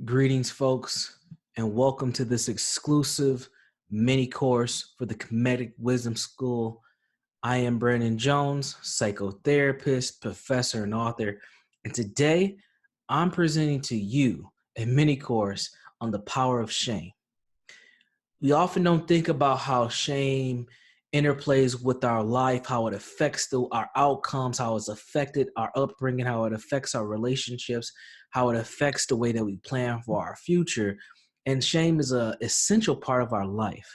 Greetings, folks, and welcome to this exclusive mini course for the Comedic Wisdom School. I am Brandon Jones, psychotherapist, professor, and author, and today I'm presenting to you a mini course on the power of shame. We often don't think about how shame interplays with our life, how it affects our outcomes, how it's affected our upbringing, how it affects our relationships, how it affects the way that we plan for our future. And shame is an essential part of our life.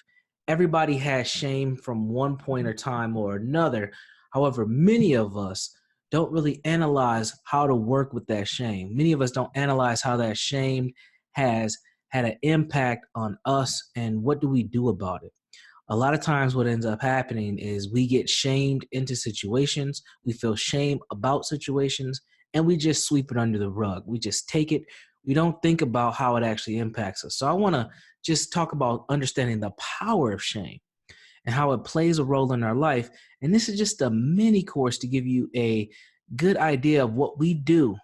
Everybody has shame from one point or time or another. However, many of us don't really analyze how to work with that shame. Many of us don't analyze how that shame has had an impact on us and what do we do about it. A lot of times what ends up happening is we get shamed into situations, we feel shame about situations, and we just sweep it under the rug. We just take it. We don't think about how it actually impacts us. So I want to just talk about understanding the power of shame and how it plays a role in our life. And this is just a mini course to give you a good idea of what we do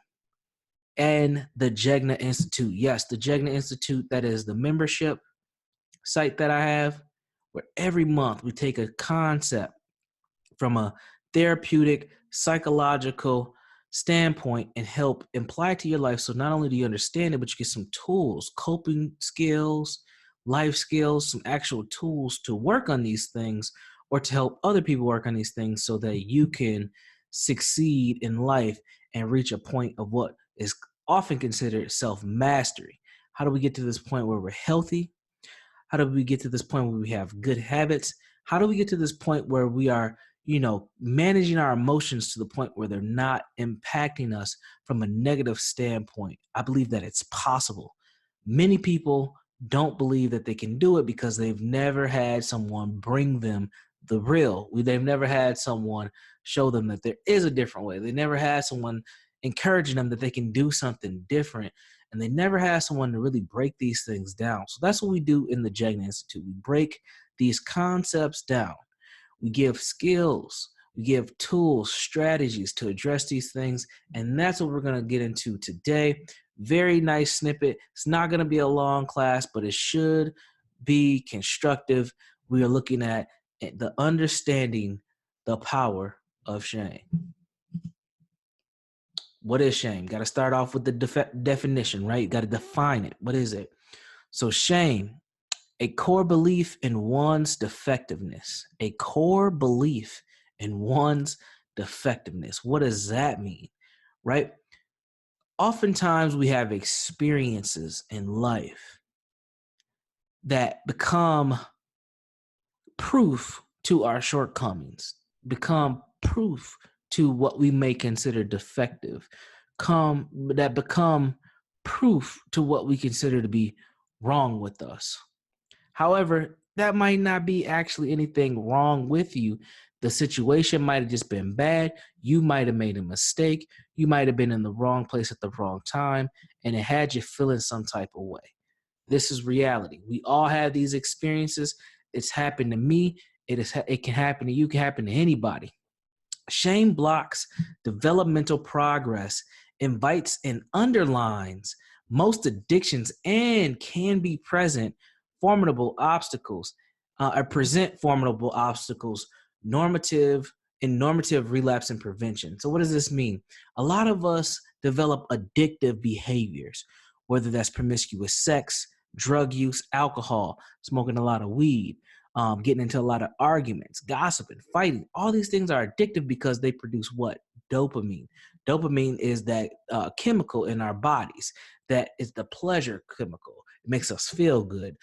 and the Jegna Institute. Yes, the Jegna Institute, that is the membership site that I have, where every month we take a concept from a therapeutic, psychological standpoint and help apply it to your life. So not only do you understand it, but you get some tools, coping skills, life skills, some actual tools to work on these things or to help other people work on these things so that you can succeed in life and reach a point of what is often considered self-mastery. How do we get to this point where we're healthy? How do we get to this point where we have good habits? How do we get to this point where we are, managing our emotions to the point where they're not impacting us from a negative standpoint? I believe that it's possible. Many people don't believe that they can do it because they've never had someone bring them the real. They've never had someone show them that there is a different way. They never had someone encouraging them that they can do something different. And they never had someone to really break these things down. So that's what we do in the Jegna Institute. We break these concepts down. We give skills, we give tools, strategies to address these things. And that's what we're going to get into today. Very nice snippet. It's not going to be a long class, but it should be constructive. We are looking at the understanding the power of shame. What is shame? Got to start off with the definition, right? You got to define it. What is it? So shame, a core belief in one's defectiveness. A core belief in one's defectiveness. What does that mean, right? Oftentimes we have experiences in life that become proof to our shortcomings, become proof to what we may consider defective, that become proof to what we consider to be wrong with us. However, that might not be actually anything wrong with you. The situation might have just been bad. You might have made a mistake. You might have been in the wrong place at the wrong time, and it had you feeling some type of way. This is reality. We all have these experiences. It's happened to me. It can happen to you. It can happen to anybody. Shame blocks developmental progress, invites and underlines most addictions, and can be present formidable obstacles, normative relapse and prevention. So what does this mean? A lot of us develop addictive behaviors, whether that's promiscuous sex, drug use, alcohol, smoking a lot of weed, getting into a lot of arguments, gossiping, fighting. All these things are addictive because they produce what? Dopamine. Dopamine is that chemical in our bodies that is the pleasure chemical. It makes us feel good.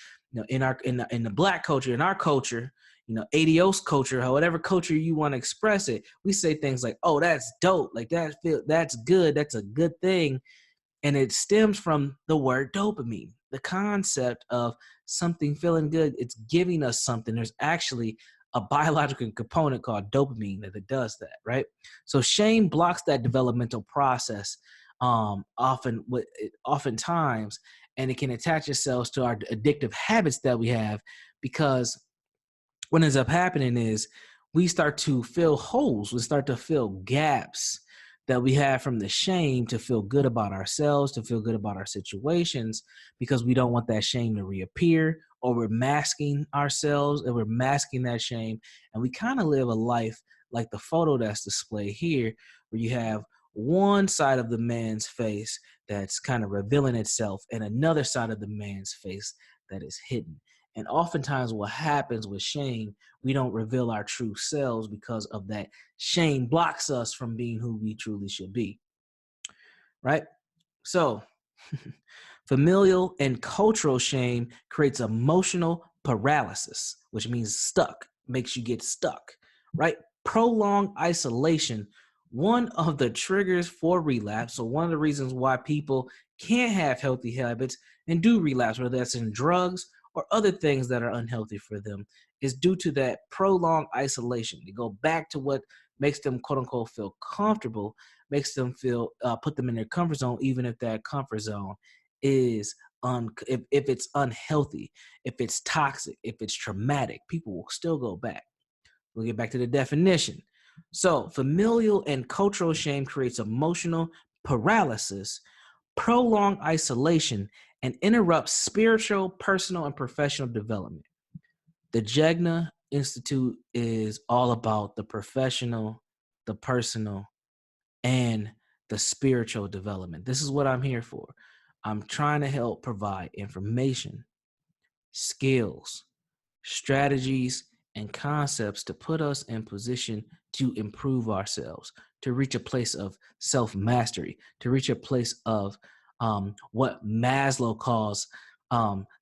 In the Black culture, in our culture, adios culture, however culture you want to express it, we say things like, "Oh, that's dope," like that's good, that's a good thing, and it stems from the word dopamine, the concept of something feeling good. It's giving us something. There's actually a biological component called dopamine that it does that, right? So shame blocks that developmental process oftentimes, and it can attach itself to our addictive habits that we have, because what ends up happening is we start to fill holes, we start to fill gaps that we have from the shame to feel good about ourselves, to feel good about our situations, because we don't want that shame to reappear, or we're masking ourselves and we're masking that shame. And we kind of live a life like the photo that's displayed here, where you have one side of the man's face that's kind of revealing itself and another side of the man's face that is hidden. And oftentimes what happens with shame, we don't reveal our true selves because of that. Shame blocks us from being who we truly should be, right? So familial and cultural shame creates emotional paralysis, which means stuck, makes you get stuck, right? Prolonged isolation, one of the triggers for relapse. So one of the reasons why people can't have healthy habits and do relapse, whether that's in drugs or other things that are unhealthy for them, is due to that prolonged isolation. They go back to what makes them, quote unquote, feel comfortable, makes them feel, put them in their comfort zone, even if that comfort zone is, if it's unhealthy, if it's toxic, if it's traumatic, people will still go back. We'll get back to the definition. So familial and cultural shame creates emotional paralysis, prolonged isolation, and interrupts spiritual, personal, and professional development. The Jegna Institute is all about the professional, the personal, and the spiritual development. This is what I'm here for. I'm trying to help provide information, skills, strategies, and concepts to put us in position to improve ourselves, to reach a place of self-mastery, to reach a place of what Maslow calls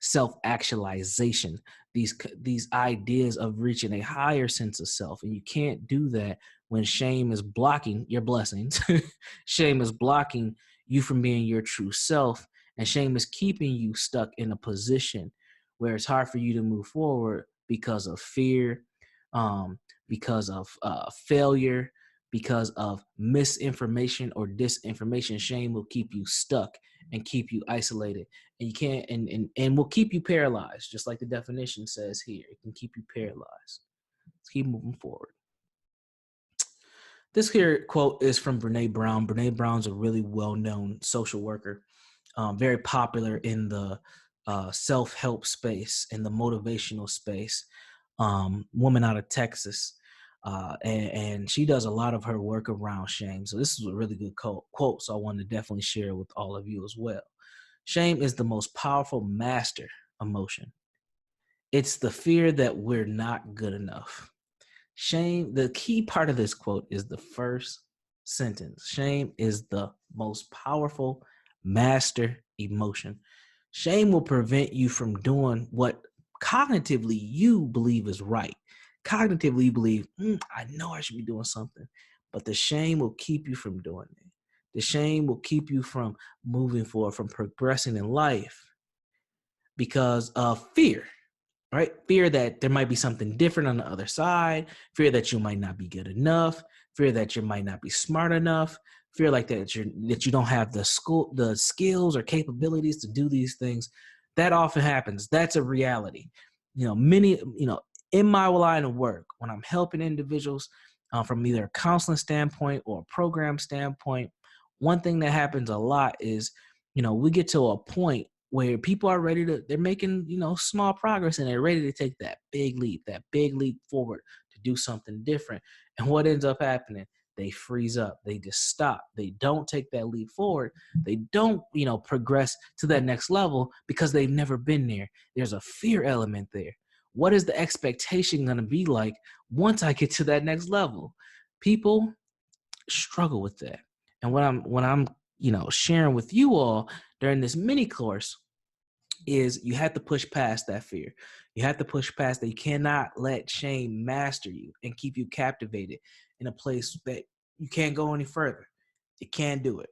self-actualization, these ideas of reaching a higher sense of self. And you can't do that when shame is blocking your blessings. Shame is blocking you from being your true self, and shame is keeping you stuck in a position where it's hard for you to move forward because of fear, because of failure, because of misinformation or disinformation. Shame will keep you stuck and keep you isolated, and you can't, and will keep you paralyzed, just like the definition says here. It can keep you paralyzed. Let's keep moving forward. This here quote is from Brene Brown. Brene Brown's a really well-known social worker, very popular in the self-help space, in the motivational space, woman out of Texas. And she does a lot of her work around shame. So this is a really good quote. So I wanted to definitely share with all of you as well. Shame is the most powerful master emotion. It's the fear that we're not good enough. Shame, the key part of this quote is the first sentence. Shame is the most powerful master emotion. Shame will prevent you from doing what cognitively you believe is right. Cognitively, you believe, I know I should be doing something, but the shame will keep you from doing it. The shame will keep you from moving forward, from progressing in life because of fear. Right? Fear that there might be something different on the other side, fear that you might not be good enough, fear that you might not be smart enough, fear like that you don't have the skills or capabilities to do these things. That often happens. That's a reality. In my line of work, when I'm helping individuals from either a counseling standpoint or a program standpoint, one thing that happens a lot is, we get to a point where people are they're making, small progress, and they're ready to take that big leap forward to do something different. And what ends up happening? They freeze up. They just stop. They don't take that leap forward. They don't, progress to that next level because they've never been there. There's a fear element there. What is the expectation going to be like once I get to that next level? People struggle with that. And what I'm sharing with you all during this mini course is you have to push past that fear. You have to push past that. You cannot let shame master you and keep you captivated in a place that you can't go any further. You can't do it.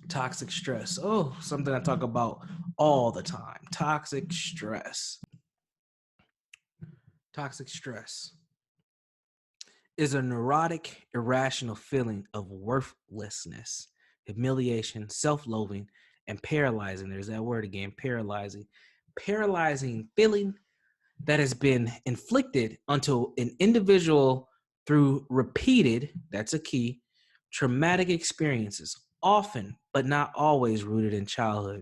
Toxic stress. Oh, something I talk about all the time. Toxic stress. Toxic stress is a neurotic, irrational feeling of worthlessness, humiliation, self-loathing, and paralyzing. There's that word again, paralyzing. Paralyzing feeling that has been inflicted onto an individual through repeated, that's a key, traumatic experiences, often but not always rooted in childhood.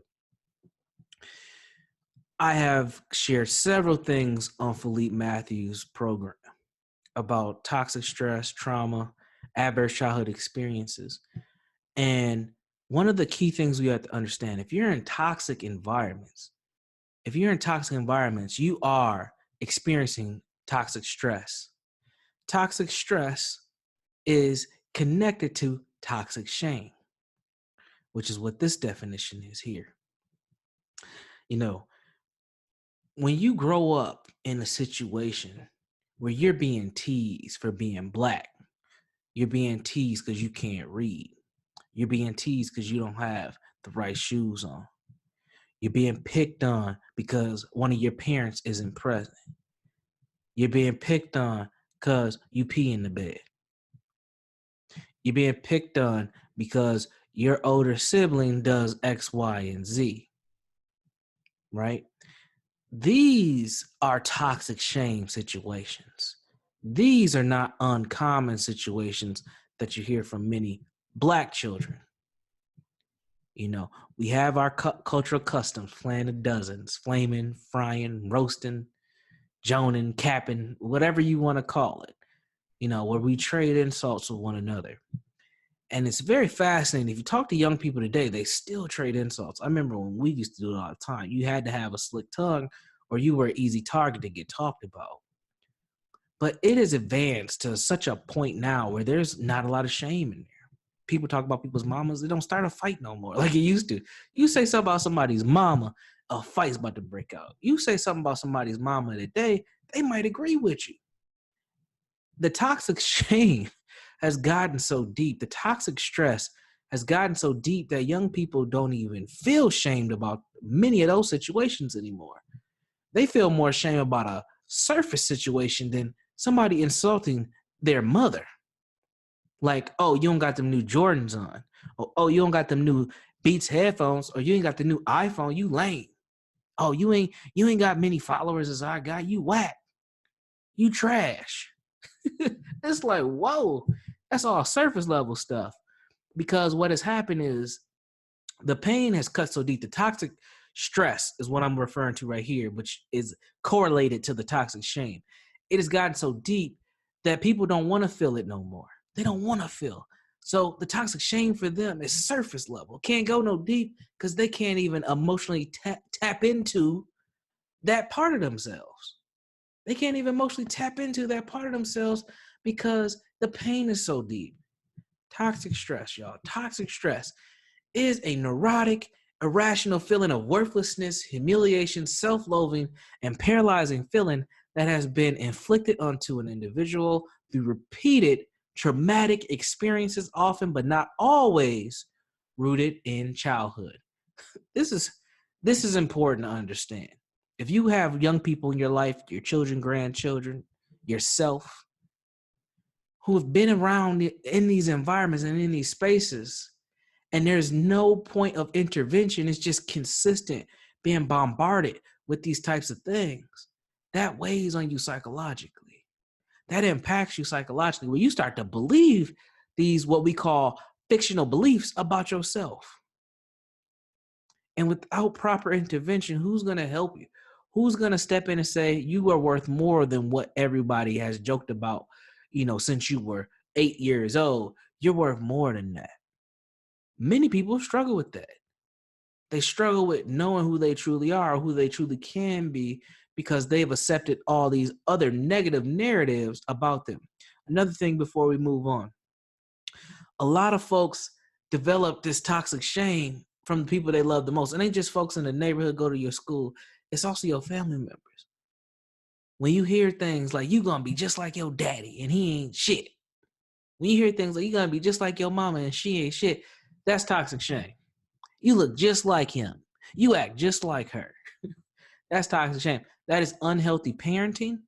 I have shared several things on Philippe Matthews' program about toxic stress, trauma, adverse childhood experiences. And one of the key things we have to understand, if you're in toxic environments, you are experiencing toxic stress. Toxic stress is connected to toxic shame, which is what this definition is here. When you grow up in a situation where you're being teased for being black, you're being teased because you can't read, you're being teased because you don't have the right shoes on, you're being picked on because one of your parents isn't present, you're being picked on because you pee in the bed, you're being picked on because your older sibling does X, Y, and Z, right? These are toxic shame situations. These are not uncommon situations that you hear from many black children. We have our cultural customs, playing the dozens, flaming, frying, roasting, joning, capping, whatever you want to call it, where we trade insults with one another. And it's very fascinating. If you talk to young people today, they still trade insults. I remember when we used to do it all the time. You had to have a slick tongue or you were an easy target to get talked about. But it has advanced to such a point now where there's not a lot of shame in there. People talk about people's mamas. They don't start a fight no more like it used to. You say something about somebody's mama, a fight's about to break out. You say something about somebody's mama today, they might agree with you. The toxic shame has gotten so deep. The toxic stress has gotten so deep that young people don't even feel shamed about many of those situations anymore. They feel more shame about a surface situation than somebody insulting their mother. Like, oh, you don't got them new Jordans on. Oh, you don't got them new Beats headphones, or you ain't got the new iPhone, you lame. Oh, you ain't got many followers as I got, you whack. You trash. It's like, whoa, that's all surface level stuff. Because what has happened is the pain has cut so deep. The toxic stress is what I'm referring to right here, which is correlated to the toxic shame. It has gotten so deep that people don't want to feel it no more. They don't want to feel. So the toxic shame for them is surface level. Can't go no deep because they can't even emotionally tap into that part of themselves. They can't even emotionally tap into that part of themselves because the pain is so deep. Toxic stress, y'all. Toxic stress is a neurotic, irrational feeling of worthlessness, humiliation, self-loathing, and paralyzing feeling that has been inflicted onto an individual through repeated traumatic experiences, often but not always rooted in childhood. This is important to understand. If you have young people in your life, your children, grandchildren, yourself, who have been around in these environments and in these spaces, and there's no point of intervention, it's just consistent being bombarded with these types of things, that weighs on you psychologically. That impacts you psychologically when you start to believe these, what we call fictional beliefs about yourself. And without proper intervention, who's going to help you? Who's going to step in and say, you are worth more than what everybody has joked about, since you were 8 years old? You're worth more than that. Many people struggle with that. They struggle with knowing who they truly are, who they truly can be, because they've accepted all these other negative narratives about them. Another thing before we move on. A lot of folks develop this toxic shame from the people they love the most. It ain't just folks in the neighborhood go to your school. It's also your family members. When you hear things like you gonna be just like your daddy and he ain't shit. When you hear things like you gonna be just like your mama and she ain't shit, that's toxic shame. You look just like him. You act just like her. That's toxic shame. That is unhealthy parenting.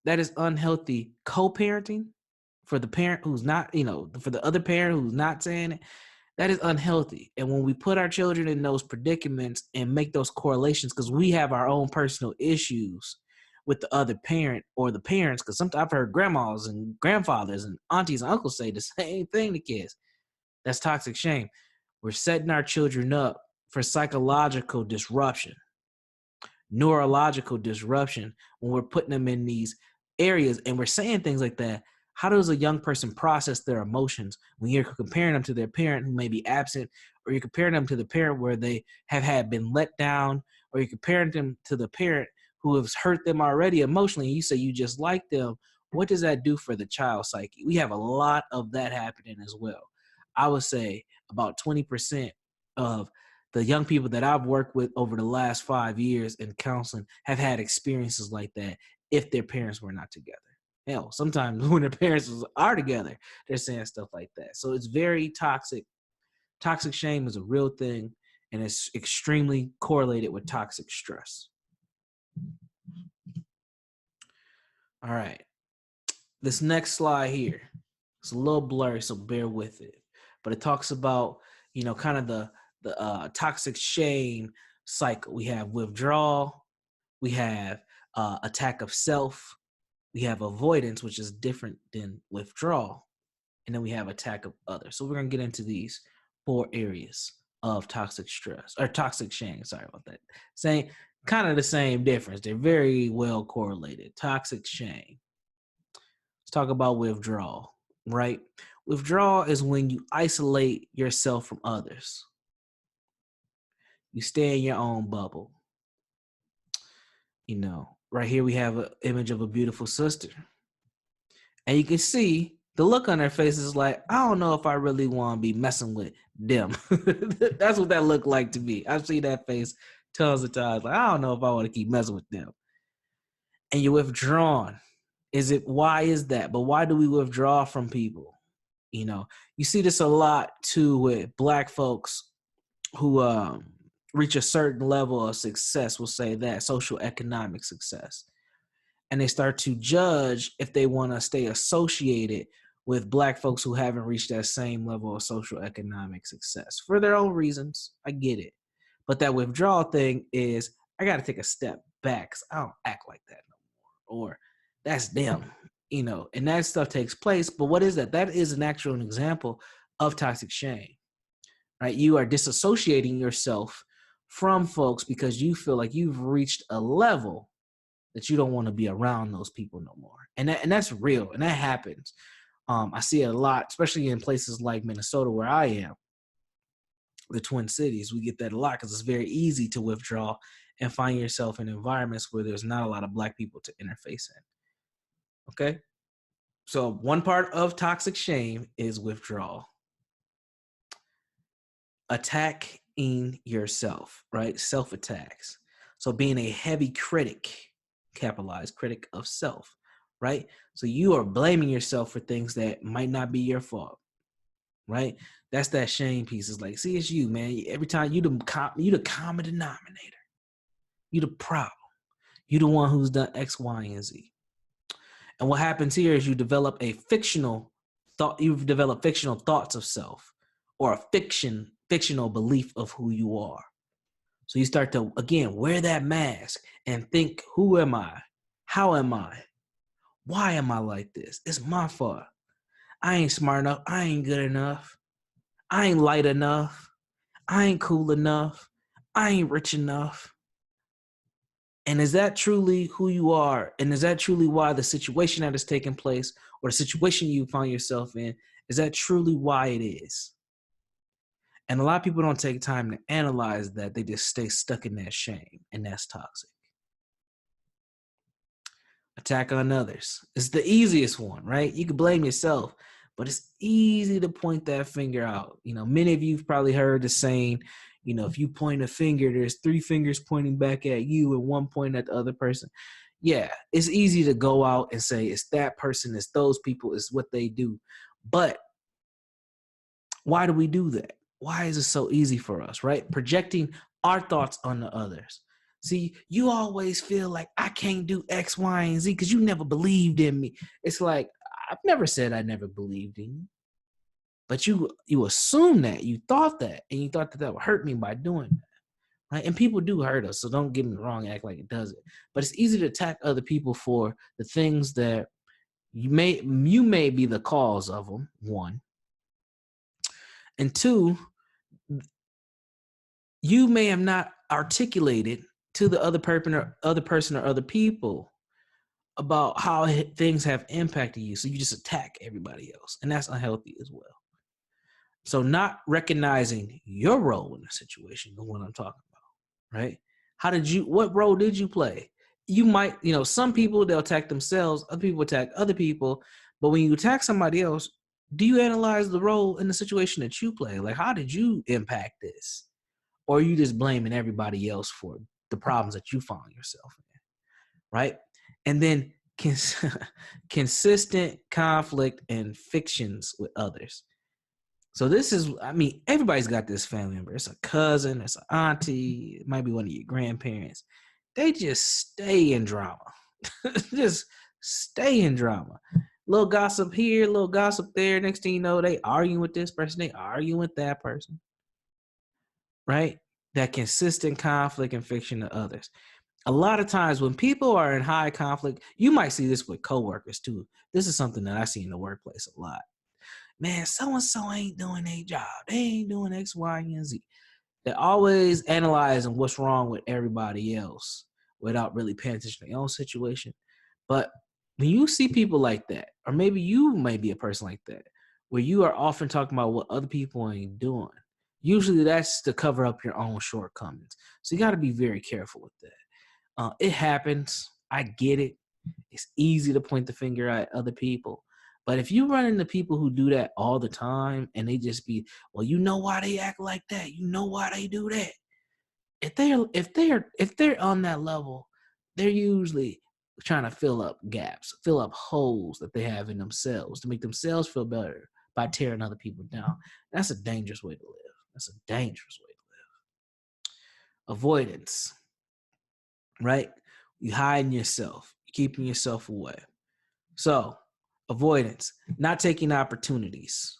That is unhealthy co-parenting for the parent who's not, for the other parent who's not saying it. That is unhealthy. And when we put our children in those predicaments and make those correlations, because we have our own personal issues with the other parent or the parents, because sometimes I've heard grandmas and grandfathers and aunties and uncles say the same thing to kids. That's toxic shame. We're setting our children up for psychological disruption, neurological disruption when we're putting them in these areas and we're saying things like that. How does a young person process their emotions when you're comparing them to their parent who may be absent, or you're comparing them to the parent where they have been let down, or you're comparing them to the parent who has hurt them already emotionally, and you say you just like them? What does that do for the child's psyche? We have a lot of that happening as well. I would say about 20% of the young people that I've worked with over the last 5 years in counseling have had experiences like that if their parents were not together. Hell, sometimes when their parents are together, they're saying stuff like that. So it's very toxic. Toxic shame is a real thing, and it's extremely correlated with toxic stress. All right. This next slide here, it's a little blurry, so bear with it. But it talks about, kind of the toxic shame cycle. We have withdrawal. We have attack of self. We have avoidance, which is different than withdrawal. And then we have attack of others. So we're going to get into these 4 areas of toxic stress or toxic shame. Sorry about that. Same, kind of the same difference. They're very well correlated. Toxic shame. Let's talk about withdrawal, right? Withdrawal is when you isolate yourself from others. You stay in your own bubble. Right here we have an image of a beautiful sister. And you can see the look on their face is like, I don't know if I really want to be messing with them. That's what that looked like to me. I've seen that face tons of times. Like, I don't know if I want to keep messing with them. And you're withdrawn. Why is that? But why do we withdraw from people? You see this a lot too with Black folks who reach a certain level of success, we'll say that, social economic success. And they start to judge if they want to stay associated with Black folks who haven't reached that same level of social economic success for their own reasons. I get it. But that withdrawal thing is, I got to take a step back because I don't act like that no more. Or that's them, and that stuff takes place. But what is that? That is an actual example of toxic shame, right? You are disassociating yourself from folks because you feel like you've reached a level that you don't want to be around those people no more. And that's real. And that happens. I see it a lot, especially in places like Minnesota where I am, the Twin Cities. We get that a lot because it's very easy to withdraw and find yourself in environments where there's not a lot of Black people to interface in. Okay? So one part of toxic shame is withdrawal. Attacking yourself, right? Self-attacks. So being a heavy critic, capitalized critic of self, right? So you are blaming yourself for things that might not be your fault, right? That's that shame piece. It's like, see, it's you, man. Every time you the common denominator. You the problem. You the one who's done X, Y, and Z. And what happens here is you develop a fictional thought. You've developed fictional thoughts of self, or a fictional belief of who you are. So you start to, again, wear that mask and think, who am I? How am I? Why am I like this? It's my fault. I ain't smart enough. I ain't good enough. I ain't light enough. I ain't cool enough. I ain't rich enough. And is that truly who you are? And is that truly why the situation that is taking place, or the situation you find yourself in, is that truly why it is? And a lot of people don't take time to analyze that. They just stay stuck in that shame, and that's toxic. Attack on others. It's the easiest one, right? You can blame yourself, But it's easy to point that finger out. Many of you've probably heard the saying, if you point a finger, there's 3 fingers pointing back at you and 1 pointing at the other person. Yeah, it's easy to go out and say it's that person, it's those people, it's what they do. But why do we do that? Why is it so easy for us, right? Projecting our thoughts on the others. See, you always feel like I can't do X, Y, and Z because you never believed in me. It's like, I've never said I never believed in you. But you assume that, you thought that, and you thought that would hurt me by doing that. Right? And people do hurt us, so don't get me wrong, act like it doesn't. But it's easy to attack other people for the things that you may be the cause of them, 1. And 2, you may have not articulated to the other person or other people about how things have impacted you. So you just attack everybody else. And that's unhealthy as well. So not recognizing your role in the situation is what I'm talking about, right? What role did you play? You might, some people, they'll attack themselves. Other people attack other people. But when you attack somebody else, do you analyze the role in the situation that you play? Like, how did you impact this? Or are you just blaming everybody else for the problems that you found yourself in, right? And then consistent conflict and fictions with others. So this is, everybody's got this family member. It's a cousin, it's an auntie, it might be one of your grandparents. They just stay in drama. Just stay in drama. Little gossip here, little gossip there. Next thing you know, they arguing with this person, they arguing with that person. Right? That consistent conflict and fiction to others. A lot of times when people are in high conflict, you might see this with coworkers too. This is something that I see in the workplace a lot. Man, so-and-so ain't doing their job. They ain't doing X, Y, and Z. They're always analyzing what's wrong with everybody else without really paying attention to their own situation. But when you see people like that, or maybe you may be a person like that, where you are often talking about what other people ain't doing, usually that's to cover up your own shortcomings. So you got to be very careful with that. It happens. I get it. It's easy to point the finger at other people. But if you run into people who do that all the time and they just be, well, you know why they act like that? You know why they do that? If they're on that level, they're usually trying to fill up gaps, fill up holes that they have in themselves to make themselves feel better by tearing other people down. That's a dangerous way to live. That's a dangerous way to live. Avoidance, right? You hiding yourself, keeping yourself away. So, avoidance, not taking opportunities.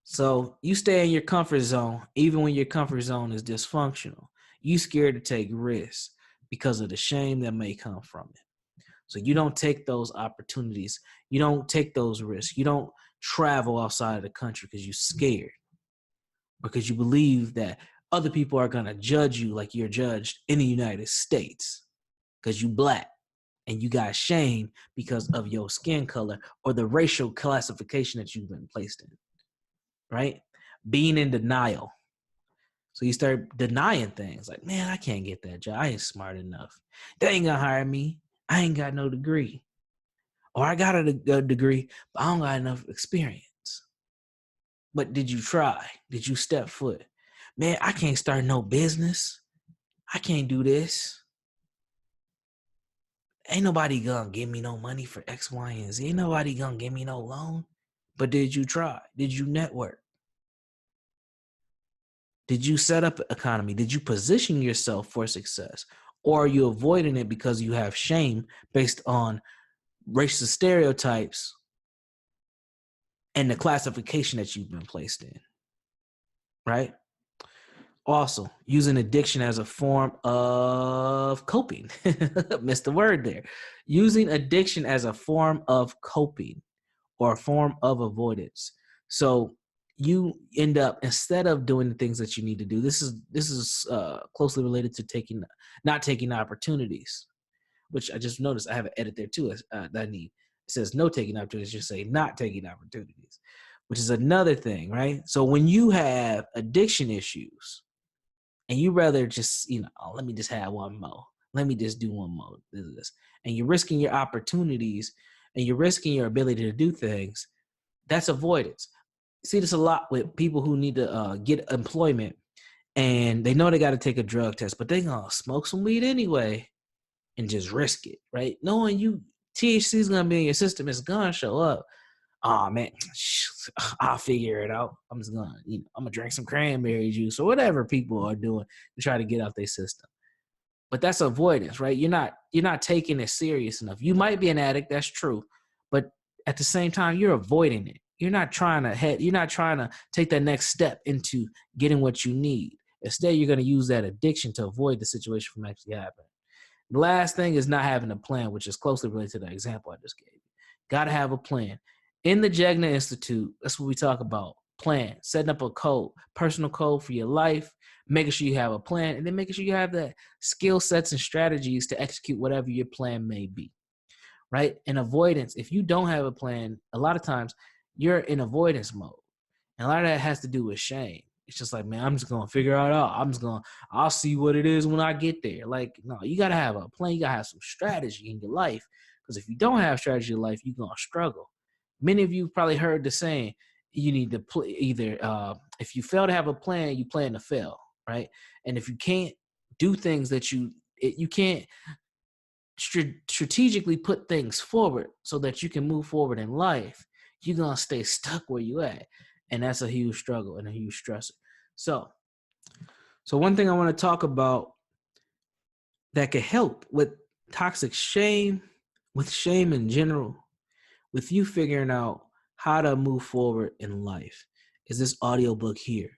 So you stay in your comfort zone, even when your comfort zone is dysfunctional. You scared to take risks because of the shame that may come from it. So you don't take those opportunities. You don't take those risks. You don't travel outside of the country because you're scared, because you believe that other people are going to judge you like you're judged in the United States because you Black. And you got shame because of your skin color or the racial classification that you've been placed in, right? Being in denial. So you start denying things like, man, I can't get that job. I ain't smart enough. They ain't gonna hire me. I ain't got no degree. Or I got a degree, but I don't got enough experience. But did you try? Did you step foot? Man, I can't start no business. I can't do this. Ain't nobody gonna give me no money for X, Y, and Z. Ain't nobody gonna give me no loan. But did you try? Did you network? Did you set up an economy? Did you position yourself for success? Or are you avoiding it because you have shame based on racial stereotypes and the classification that you've been placed in, right? Also, using addiction as a form of coping. Missed the word there. Using addiction as a form of coping or a form of avoidance. So you end up, instead of doing the things that you need to do, this is closely related to not taking opportunities, which I just noticed I have an edit there too that I need. It says no taking opportunities, just say not taking opportunities, which is another thing, right? So when you have addiction issues, and you rather just, let me just have one more. Let me just do one more. This. And you're risking your opportunities and you're risking your ability to do things That's avoidance. See this a lot with people who need to get employment, and they know they got to take a drug test, but they gonna smoke some weed anyway and just risk it, right? Knowing you THC is gonna be in your system, it's gonna show up. Oh man, I'll figure it out. I'm just gonna, I'm gonna drink some cranberry juice or whatever people are doing to try to get out their system. But that's avoidance, right? You're not taking it serious enough. You might be an addict, that's true, but at the same time, you're avoiding it. You're not trying to take that next step into getting what you need. Instead, you're going to use that addiction to avoid the situation from actually happening. The last thing is not having a plan, which is closely related to the example I just gave you. Got to have a plan. In the Jegna Institute, that's what we talk about. Plan, setting up a code, personal code for your life, making sure you have a plan, and then making sure you have the skill sets and strategies to execute whatever your plan may be, right? And avoidance, if you don't have a plan, a lot of times you're in avoidance mode. And a lot of that has to do with shame. It's just like, man, I'm just going to figure it out. I'll see what it is when I get there. Like, no, you got to have a plan. You got to have some strategy in your life. Because if you don't have strategy in life, you're going to struggle. Many of you probably heard the saying, you need to if you fail to have a plan, you plan to fail, right? And if you can't do things that you can't strategically put things forward so that you can move forward in life, you're going to stay stuck where you at. And that's a huge struggle and a huge stressor. So one thing I want to talk about that could help with toxic shame, with shame in general, with you figuring out how to move forward in life, is this audiobook here.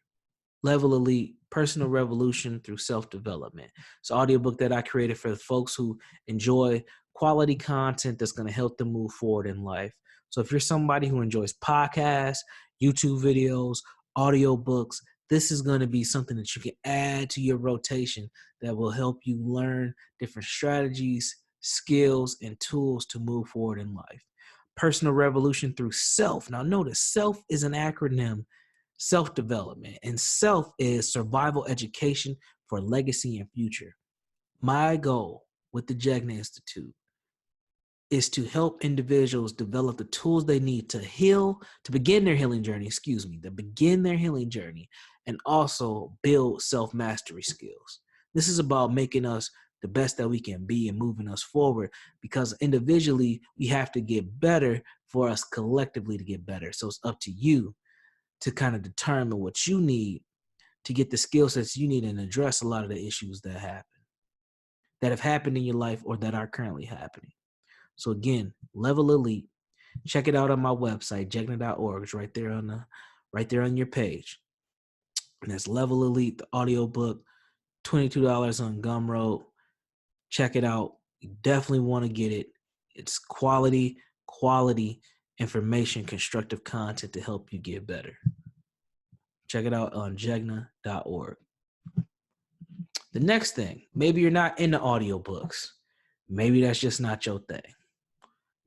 Level Elite, Personal Revolution Through Self-Development. It's an audiobook that I created for the folks who enjoy quality content that's going to help them move forward in life. So if you're somebody who enjoys podcasts, YouTube videos, audiobooks, this is going to be something that you can add to your rotation that will help you learn different strategies, skills, and tools to move forward in life. Personal Revolution Through Self. Now notice, self is an acronym, self-development, and self is survival education for legacy and future. My goal with the Jegna Institute is to help individuals develop the tools they need to begin their healing journey, and also build self-mastery skills. This is about making us the best that we can be and moving us forward, because individually we have to get better for us collectively to get better. So it's up to you to kind of determine what you need to get the skill sets you need and address a lot of the issues that have happened in your life or that are currently happening. So again, Level Elite, check it out on my website, jegna.org. It's right there on your page. And that's Level Elite, the audiobook, $22 on Gumroad. Check it out. You definitely want to get it. It's quality information, constructive content to help you get better. Check it out on jegna.org. The next thing, maybe you're not into audiobooks. Maybe that's just not your thing.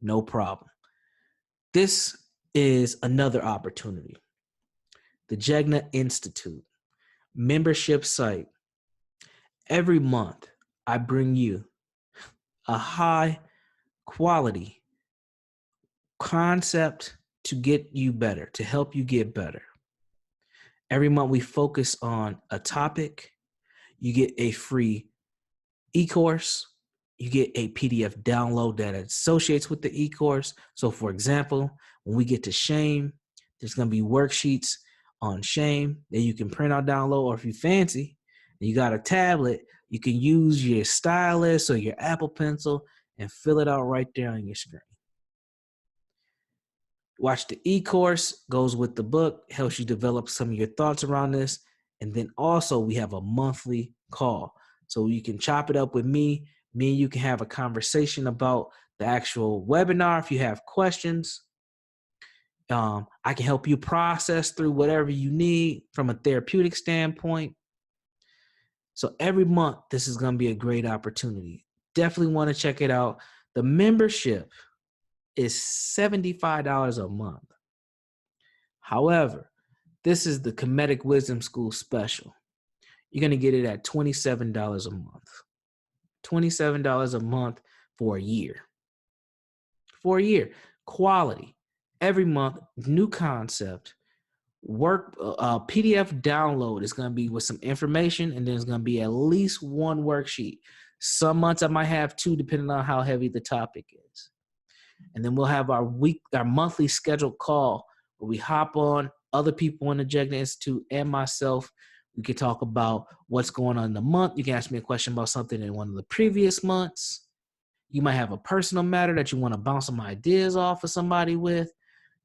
No problem. This is another opportunity. The Jegna Institute membership site. Every month, I bring you a high quality concept to get you better, to help you get better. Every month we focus on a topic. You get a free e-course. You get a PDF download that associates with the e-course. So for example, when we get to shame, there's going to be worksheets on shame that you can print out, download, or if you fancy, and you got a tablet, you can use your stylus or your Apple Pencil and fill it out right there on your screen. Watch the e-course, goes with the book, helps you develop some of your thoughts around this. And then also we have a monthly call. So you can chop it up with me. Me and you can have a conversation about the actual webinar. If you have questions, I can help you process through whatever you need from a therapeutic standpoint. So every month, this is going to be a great opportunity. Definitely want to check it out. The membership is $75 a month. However, this is the Comedic Wisdom School special. You're going to get it at $27 a month. $27 a month for a year. For a year. Quality. Every month, new concept. PDF download is going to be with some information, and then there's going to be at least one worksheet. Some months I might have two, depending on how heavy the topic is. And then we'll have our monthly scheduled call where we hop on, other people in the Jegna Institute and myself. We can talk about what's going on in the month. You can ask me a question about something in one of the previous months. You might have a personal matter that you want to bounce some ideas off of somebody with.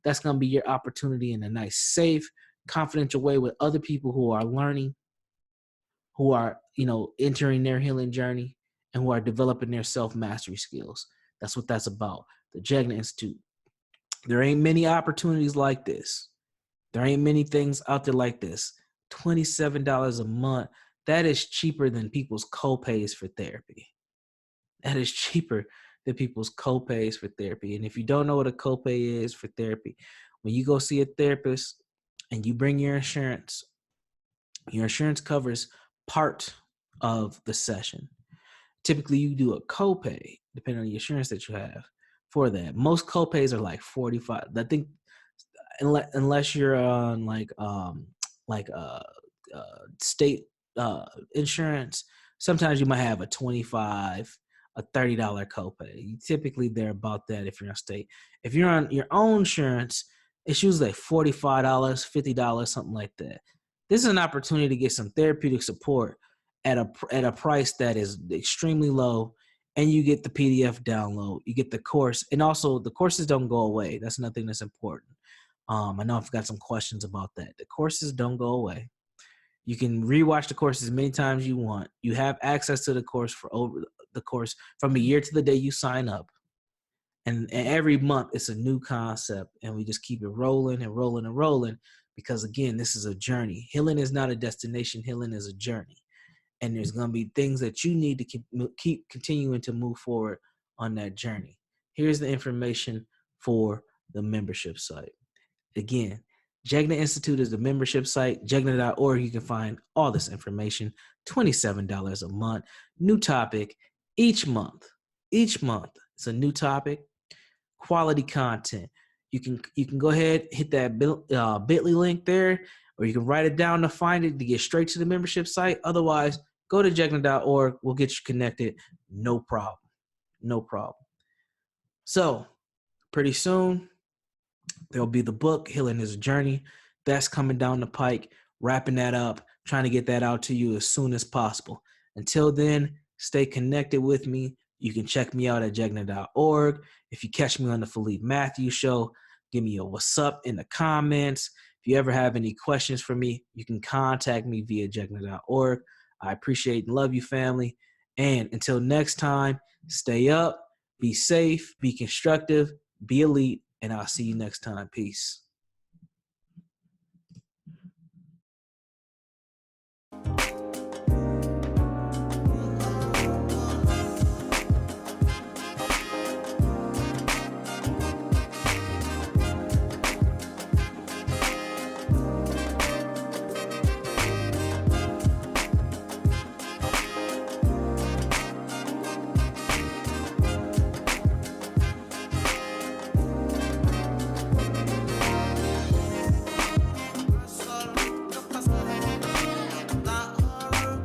That's going to be your opportunity in a nice, safe, confidential way with other people who are learning, who are, entering their healing journey, and who are developing their self-mastery skills. That's what that's about. The Jegna Institute. There ain't many opportunities like this. There ain't many things out there like this. $27 a month. That is cheaper than people's co-pays for therapy. That is cheaper than people's co-pays for therapy. And if you don't know what a copay is for therapy, when you go see a therapist and you bring your insurance covers part of the session. Typically, you do a copay, depending on the insurance that you have for that. Most copays are like $45. I think unless you're on state insurance, sometimes you might have a $25, a $30 copay. Typically, they're about that if you're on state. If you're on your own insurance, it's usually like $45, $50, something like that. This is an opportunity to get some therapeutic support at a price that is extremely low, and you get the PDF download, you get the course, and also the courses don't go away. That's another thing that's important. I know I've got some questions about that. The courses don't go away. You can rewatch the course as many times you want. You have access to the course from a year to the day you sign up. And every month it's a new concept, and we just keep it rolling and rolling and rolling because, again, this is a journey. Healing is not a destination. Healing is a journey. And there's going to be things that you need to keep continuing to move forward on that journey. Here's the information for the membership site. Again, Jegna Institute is the membership site, jegna.org. You can find all this information, $27 a month. New topic each month. Each month, it's a new topic, quality content. You can go ahead, hit that bit.ly link there, or you can write it down to find it to get straight to the membership site. Otherwise, go to jegna.org. We'll get you connected. No problem. No problem. So, pretty soon, there'll be the book, Healing is a Journey. That's coming down the pike, wrapping that up, trying to get that out to you as soon as possible. Until then, stay connected with me. You can check me out at jegna.org. If you catch me on the Philippe Matthews Show, give me a what's up in the comments. If you ever have any questions for me, you can contact me via jegna.org. I appreciate and love you, family. And until next time, stay up, be safe, be constructive, be elite, and I'll see you next time. Peace.